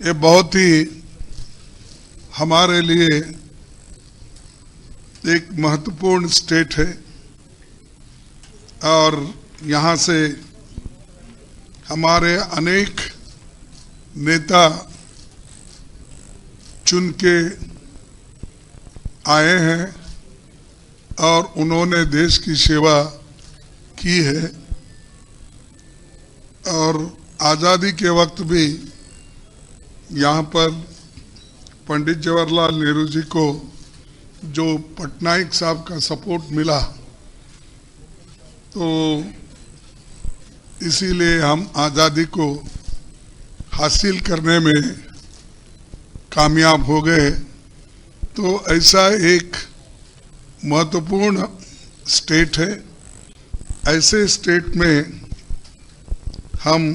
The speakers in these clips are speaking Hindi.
ये बहुत ही हमारे लिए एक महत्वपूर्ण स्टेट है और यहाँ से हमारे अनेक नेता चुन के आए हैं और उन्होंने देश की सेवा की है और आज़ादी के वक्त भी यहाँ पर पंडित जवाहरलाल नेहरू जी को जो पटनायक साहब का सपोर्ट मिला तो इसीलिए हम आज़ादी को हासिल करने में कामयाब हो गए। तो ऐसा एक महत्वपूर्ण स्टेट है, ऐसे स्टेट में हम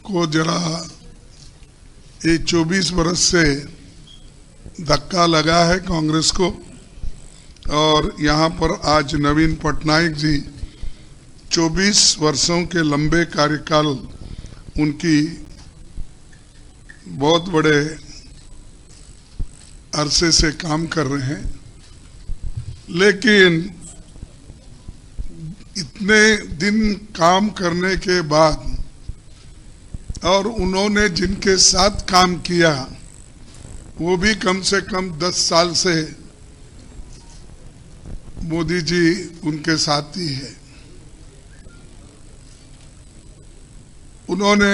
को जरा ये 24 वर्ष से धक्का लगा है कांग्रेस को और यहाँ पर आज नवीन पटनायक जी 24 वर्षों के लंबे कार्यकाल उनकी बहुत बड़े अरसे से काम कर रहे हैं, लेकिन इतने दिन काम करने के बाद और उन्होंने जिनके साथ काम किया वो भी कम से कम 10 साल से मोदी जी उनके साथ ही है। उन्होंने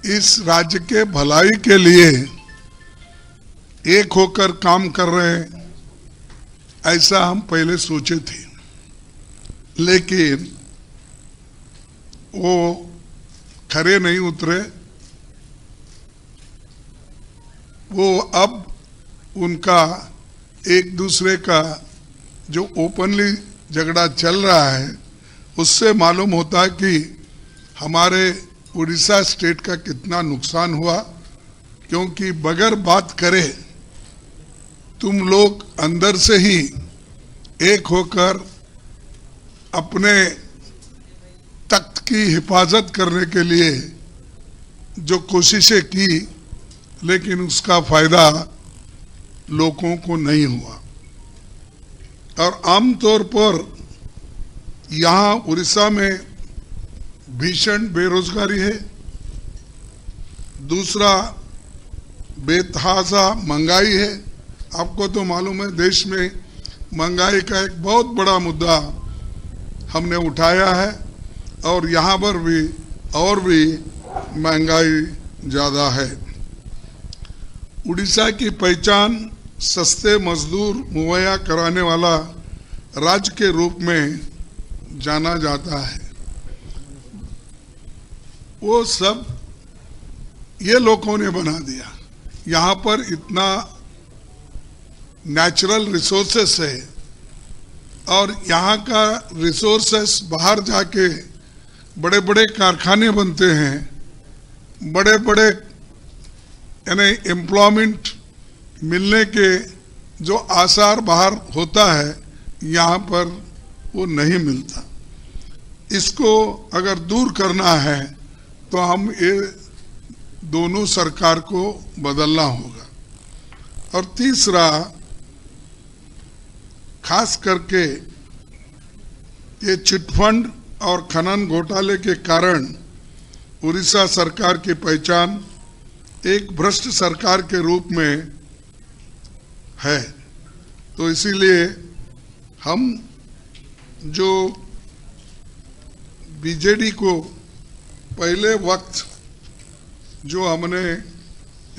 इस राज्य के भलाई के लिए एक होकर काम कर रहे हैं ऐसा हम पहले सोचे थे, लेकिन वो खरे नहीं उतरे। वो अब उनका एक दूसरे का जो ओपनली झगड़ा चल रहा है उससे मालूम होता है कि हमारे उड़ीसा स्टेट का कितना नुकसान हुआ, क्योंकि बगैर बात करे तुम लोग अंदर से ही एक होकर अपने तख्त की हिफाजत करने के लिए जो कोशिशें की, लेकिन उसका फायदा लोगों को नहीं हुआ। और आमतौर पर यहाँ उड़ीसा में भीषण बेरोजगारी है, दूसरा बेतहाशा महंगाई है। आपको तो मालूम है देश में महंगाई का एक बहुत बड़ा मुद्दा हमने उठाया है और यहाँ पर भी और भी महंगाई ज़्यादा है। उड़ीसा की पहचान सस्ते मजदूर मुहैया कराने वाला राज्य के रूप में जाना जाता है। वो सब ये लोगों ने बना दिया। यहाँ पर इतना नेचुरल रिसोर्सेस है और यहाँ का रिसोर्सेस बाहर जाके बड़े बड़े कारखाने बनते हैं, बड़े बड़े यानी एम्प्लॉयमेंट मिलने के जो आसार बाहर होता है, यहाँ पर वो नहीं मिलता। इसको अगर दूर करना है तो हम ये दोनों सरकार को बदलना होगा। और तीसरा, खास करके ये चिटफंड और खनन घोटाले के कारण उड़ीसा सरकार की पहचान एक भ्रष्ट सरकार के रूप में है। तो इसीलिए हम जो बीजेडी को पहले वक्त जो हमने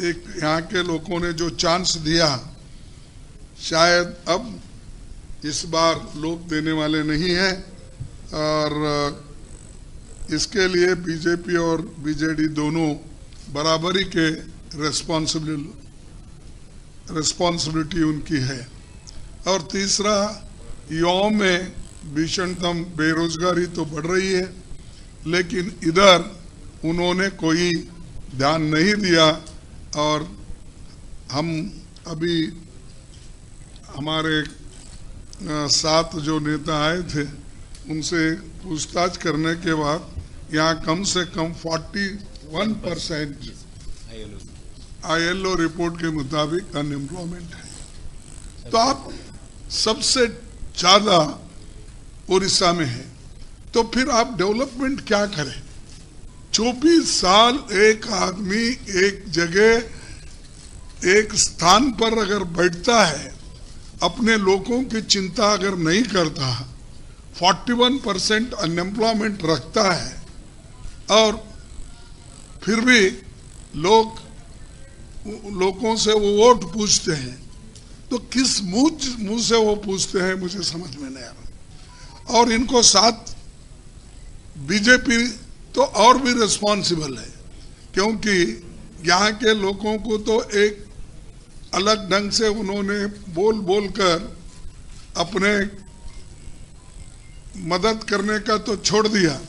एक यहाँ के लोगों ने जो चांस दिया, शायद अब इस बार लोग देने वाले नहीं हैं और इसके लिए बीजेपी और बीजेडी दोनों बराबरी के रिस्पॉन्सिबिलिटी उनकी है। और तीसरा, युवाओं में भीषणतम बेरोजगारी तो बढ़ रही है, लेकिन इधर उन्होंने कोई ध्यान नहीं दिया। और हम अभी हमारे साथ जो नेता आए थे उनसे पूछताछ करने के बाद यहाँ कम से कम 41% ILO रिपोर्ट के मुताबिक अनएम्प्लॉयमेंट है। तो आप सबसे ज्यादा उड़ीसा में है, तो फिर आप डेवलपमेंट क्या करें? 24 साल एक आदमी एक जगह एक स्थान पर अगर बैठता है, अपने लोगों की चिंता अगर नहीं करता, 41% अनएम्प्लॉयमेंट रखता है, और फिर भी लोगों से वो वोट पूछते हैं, तो किस मुंह से वो पूछते हैं मुझे समझ में नहीं आ रहा। और इनको साथ बीजेपी तो और भी रिस्पॉन्सिबल है, क्योंकि यहाँ के लोगों को तो एक अलग ढंग से उन्होंने बोल कर अपने मदद करने का तो छोड़ दिया,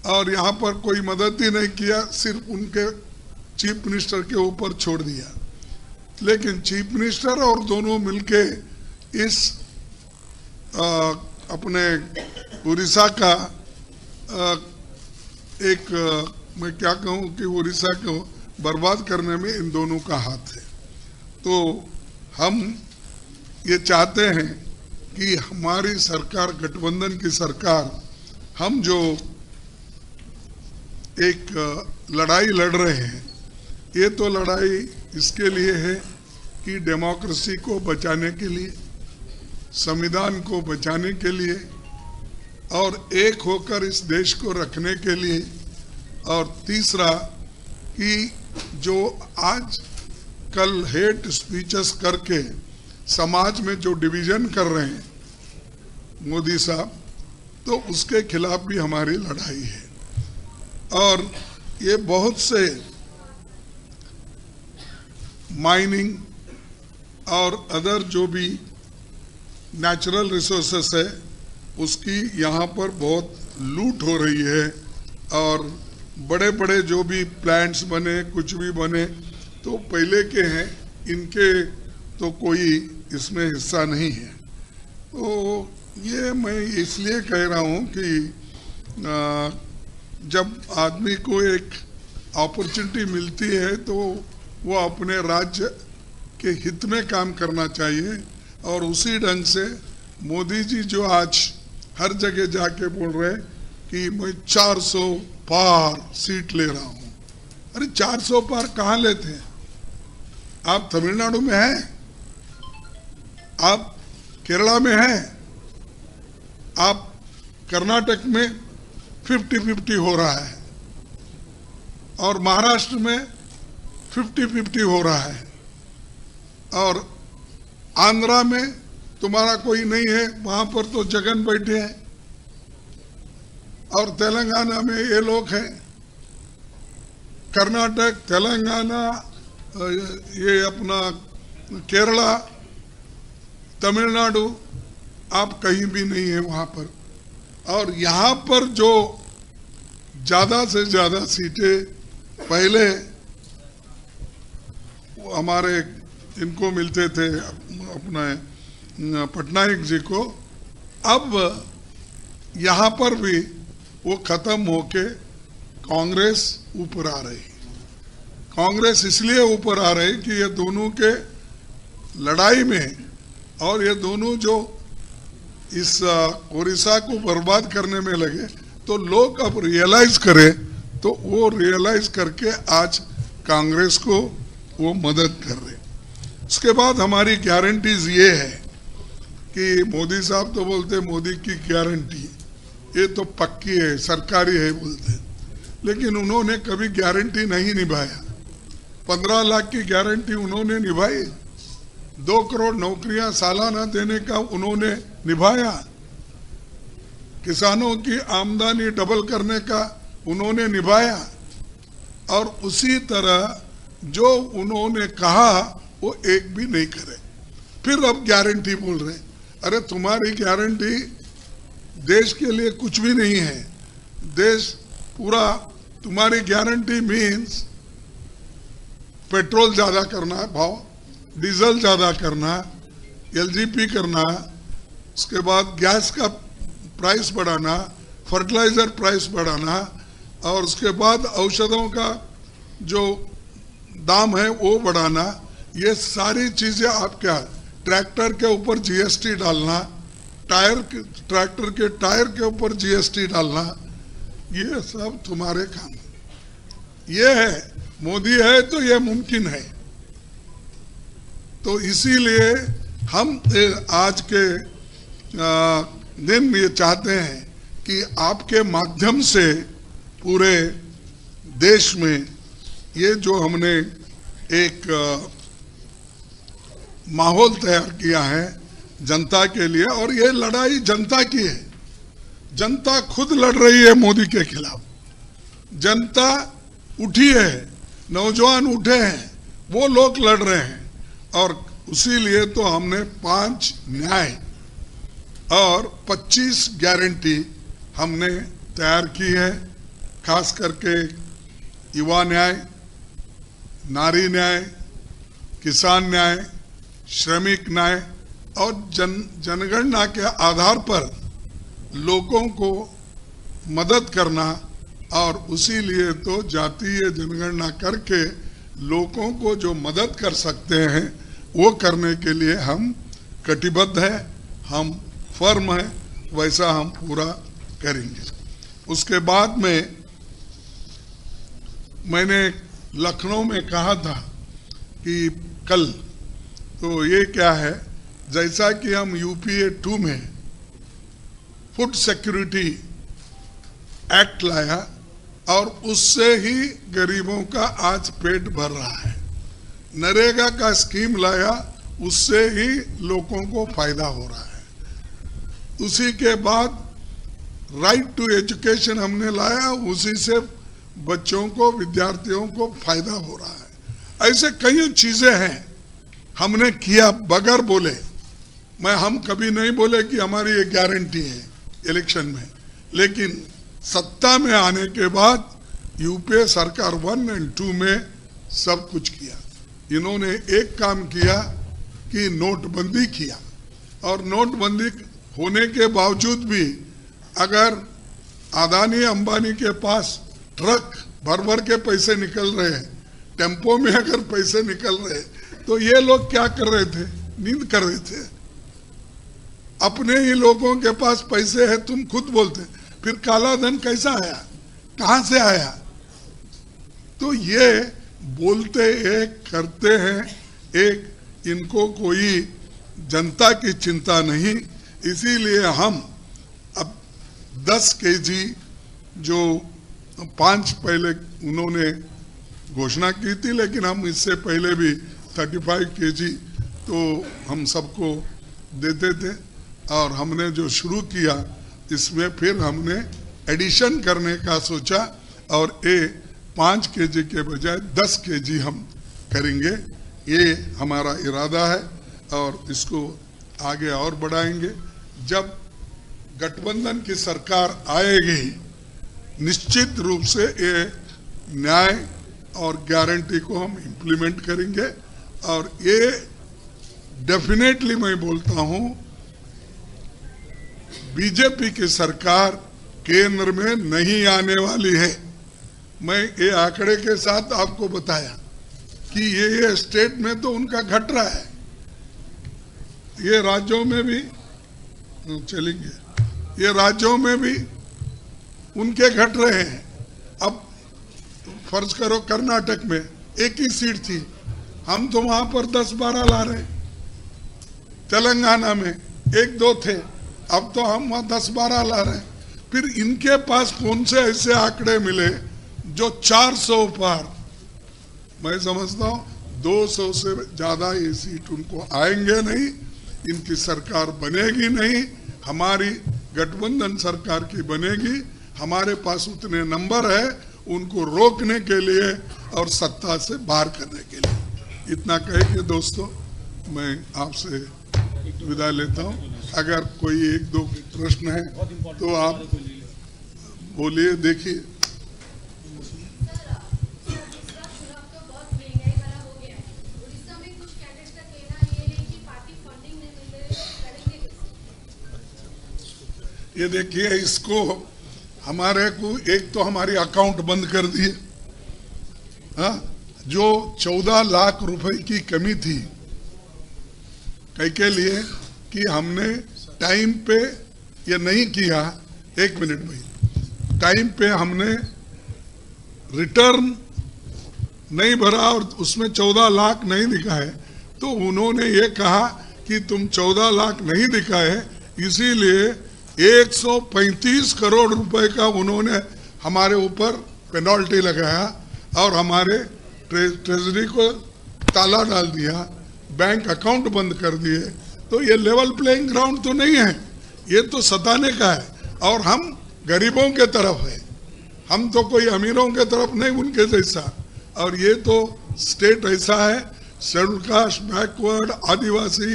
और यहाँ पर कोई मदद ही नहीं किया, सिर्फ उनके चीफ मिनिस्टर के ऊपर छोड़ दिया। लेकिन चीफ मिनिस्टर और दोनों मिलके इस अपने उड़ीसा का मैं क्या कहूँ कि उड़ीसा को बर्बाद करने में इन दोनों का हाथ है। तो हम ये चाहते हैं कि हमारी सरकार, गठबंधन की सरकार, हम जो एक लड़ाई लड़ रहे हैं, ये तो लड़ाई इसके लिए है कि डेमोक्रेसी को बचाने के लिए, संविधान को बचाने के लिए, और एक होकर इस देश को रखने के लिए, और तीसरा कि जो आज कल हेट स्पीचेस करके समाज में जो डिवीजन कर रहे हैं मोदी साहब, तो उसके खिलाफ भी हमारी लड़ाई है। और ये बहुत से माइनिंग और अदर जो भी नेचुरल रिसोर्सेस है, उसकी यहाँ पर बहुत लूट हो रही है, और बड़े बड़े जो भी प्लांट्स बने, कुछ भी बने, तो पहले के हैं, इनके तो कोई इसमें हिस्सा नहीं है। तो ये मैं इसलिए कह रहा हूँ कि जब आदमी को एक अपॉर्चुनिटी मिलती है तो वो अपने राज्य के हित में काम करना चाहिए, और उसी ढंग से मोदी जी जो आज हर जगह जाके बोल रहे कि मैं 400 पार सीट ले रहा हूँ। अरे 400 पार कहाँ लेते हैं? आप तमिलनाडु में हैं, आप केरला में हैं, आप कर्नाटक में 50-50 हो रहा है, और महाराष्ट्र में 50-50 हो रहा है, और आंध्रा में तुम्हारा कोई नहीं है, वहां पर तो जगन बैठे हैं, और तेलंगाना में ये लोग हैं। कर्नाटक, तेलंगाना, ये अपना केरला, तमिलनाडु, आप कहीं भी नहीं है वहां पर। और यहाँ पर जो ज्यादा से ज्यादा सीटें पहले हमारे इनको मिलते थे, अपना पटनायक जी को, अब यहाँ पर भी वो खत्म होके कांग्रेस ऊपर आ रही। कांग्रेस इसलिए ऊपर आ रही कि ये दोनों के लड़ाई में, और ये दोनों जो इस उड़ीसा को बर्बाद करने में लगे, तो लोग अब रियलाइज करें, तो वो रियलाइज करके आज कांग्रेस को वो मदद कर रहे। उसके बाद हमारी गारंटीज ये है कि मोदी साहब तो बोलते मोदी की गारंटी, ये तो पक्की है, सरकारी है बोलते, लेकिन उन्होंने कभी गारंटी नहीं निभाया। 15 लाख की गारंटी उन्होंने निभाई, 2 करोड़ नौकरियां सालाना देने का उन्होंने निभाया, किसानों की आमदनी डबल करने का उन्होंने निभाया, और उसी तरह जो उन्होंने कहा वो एक भी नहीं करे। फिर अब गारंटी बोल रहे, अरे तुम्हारी गारंटी देश के लिए कुछ भी नहीं है। देश पूरा, तुम्हारी गारंटी मीन्स पेट्रोल ज्यादा करना भाव, डीजल ज्यादा करना, एलजीपी करना, उसके बाद गैस का प्राइस बढ़ाना, फर्टिलाइजर प्राइस बढ़ाना, और उसके बाद औषधों का जो दाम है वो बढ़ाना, ये सारी चीजें आपका ट्रैक्टर के ऊपर जीएसटी डालना, ट्रैक्टर के टायर के ऊपर जीएसटी डालना, ये सब तुम्हारे काम। ये है, मोदी है तो ये मुमकिन है। तो इसीलिए हम आज के दिन ये चाहते हैं कि आपके माध्यम से पूरे देश में ये जो हमने एक माहौल तैयार किया है जनता के लिए, और ये लड़ाई जनता की है। जनता खुद लड़ रही है मोदी के खिलाफ। जनता उठी है, नौजवान उठे हैं, वो लोग लड़ रहे हैं। और उसी लिए तो हमने 5 न्याय और 25 गारंटी हमने तैयार की है। खास करके युवा न्याय, नारी न्याय, किसान न्याय, श्रमिक न्याय और जनगणना के आधार पर लोगों को मदद करना। और उसी लिए तो जातीय जनगणना करके लोगों को जो मदद कर सकते हैं वो करने के लिए हम कटिबद्ध हैं, हम फर्म हैं, वैसा हम पूरा करेंगे। उसके बाद में मैंने लखनऊ में कहा था कि कल, तो ये क्या है, जैसा कि हम यूपीए 2 में फूड सिक्योरिटी एक्ट लाया और उससे ही गरीबों का आज पेट भर रहा है। नरेगा का स्कीम लाया, उससे ही लोगों को फायदा हो रहा है। उसी के बाद राइट टू एजुकेशन हमने लाया, उसी से बच्चों को, विद्यार्थियों को फायदा हो रहा है। ऐसे कई चीजें हैं हमने किया बगैर बोले। हम कभी नहीं बोले कि हमारी ये गारंटी है इलेक्शन में, लेकिन सत्ता में आने के बाद यूपीए सरकार 1 और 2 में सब कुछ किया। इन्होंने एक काम किया कि नोटबंदी किया, और नोटबंदी होने के बावजूद भी अगर अदानी अंबानी के पास ट्रक भर भर के पैसे निकल रहे हैं, टेम्पो में अगर पैसे निकल रहे, तो ये लोग क्या कर रहे थे? नींद कर रहे थे। अपने ही लोगों के पास पैसे है, तुम खुद बोलते, फिर काला धन कैसा आया, कहां से आया? तो ये बोलते एक, करते हैं एक, इनको कोई जनता की चिंता नहीं। इसीलिए हम अब 10 केजी जो 5 पहले उन्होंने घोषणा की थी, लेकिन हम इससे पहले भी 35 केजी तो हम सबको देते थे। और हमने जो शुरू किया इसमें फिर हमने एडिशन करने का सोचा, और ये 5 केजी के बजाय 10 केजी हम करेंगे। ये हमारा इरादा है और इसको आगे और बढ़ाएंगे। जब गठबंधन की सरकार आएगी, निश्चित रूप से ये न्याय और गारंटी को हम इम्प्लीमेंट करेंगे। और ये डेफिनेटली मैं बोलता हूं, बीजेपी की सरकार केंद्र में नहीं आने वाली है। मैं ये आंकड़े के साथ आपको बताया कि ये स्टेट में तो उनका घट रहा है, ये राज्यों में भी चलेंगे, ये राज्यों में भी उनके घट रहे हैं। अब फर्ज करो कर्नाटक में एक ही सीट थी, हम तो वहां पर 10-12 ला रहे। तेलंगाना में 1-2 थे, अब तो हम वहां 10-12 ला रहे। फिर इनके पास कौन से ऐसे आंकड़े मिले जो 400 पार? मैं समझता हूं 200 से ज्यादा ये सीट उनको आएंगे नहीं, इनकी सरकार बनेगी नहीं। हमारी गठबंधन सरकार की बनेगी। हमारे पास उतने नंबर है उनको रोकने के लिए और सत्ता से बाहर करने के लिए। इतना कह के दोस्तों मैं आपसे विदा लेता हूं। अगर कोई 1-2 प्रश्न है तो आप बोलिए। देखिए, ये देखिए, इसको हमारे को एक तो हमारी अकाउंट बंद कर दिए, हाँ, जो 14 लाख रुपए की कमी थी कई के लिए कि हमने टाइम पे ये नहीं किया। एक मिनट भाई, टाइम पे हमने रिटर्न नहीं भरा और उसमें 14 लाख नहीं दिखाए, तो उन्होंने ये कहा कि तुम 14 लाख नहीं दिखाए, इसीलिए 135 करोड़ रुपए का उन्होंने हमारे ऊपर पेनल्टी लगाया और हमारे ट्रेजरी को ताला डाल दिया, बैंक अकाउंट बंद कर दिए। तो ये लेवल प्लेइंग ग्राउंड तो नहीं है, ये तो सताने का है। और हम गरीबों के तरफ है, हम तो कोई अमीरों के तरफ नहीं उनके जैसा। और ये तो स्टेट ऐसा है, शेड्यूल कास्ट, बैकवर्ड, आदिवासी,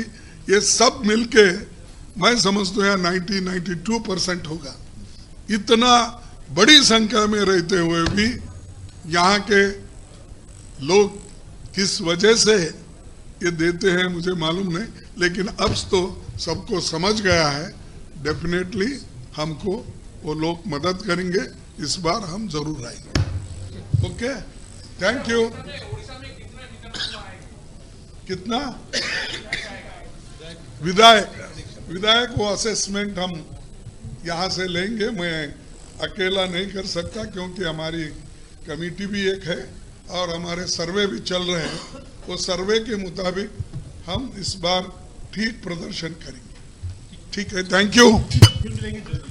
ये सब मिलके मैं समझता हूँ 92% होगा। इतना बड़ी संख्या में रहते हुए भी यहाँ के लोग किस वजह से ये देते हैं मुझे मालूम नहीं, लेकिन अब तो सबको समझ गया है। डेफिनेटली हमको वो लोग मदद करेंगे, इस बार हम जरूर आएंगे। Okay, thank you. कितना विधायक वो असेसमेंट हम यहाँ से लेंगे, मैं अकेला नहीं कर सकता क्योंकि हमारी कमेटी भी एक है और हमारे सर्वे भी चल रहे हैं। वो सर्वे के मुताबिक हम इस बार ठीक प्रदर्शन करेंगे। ठीक है, थैंक यू।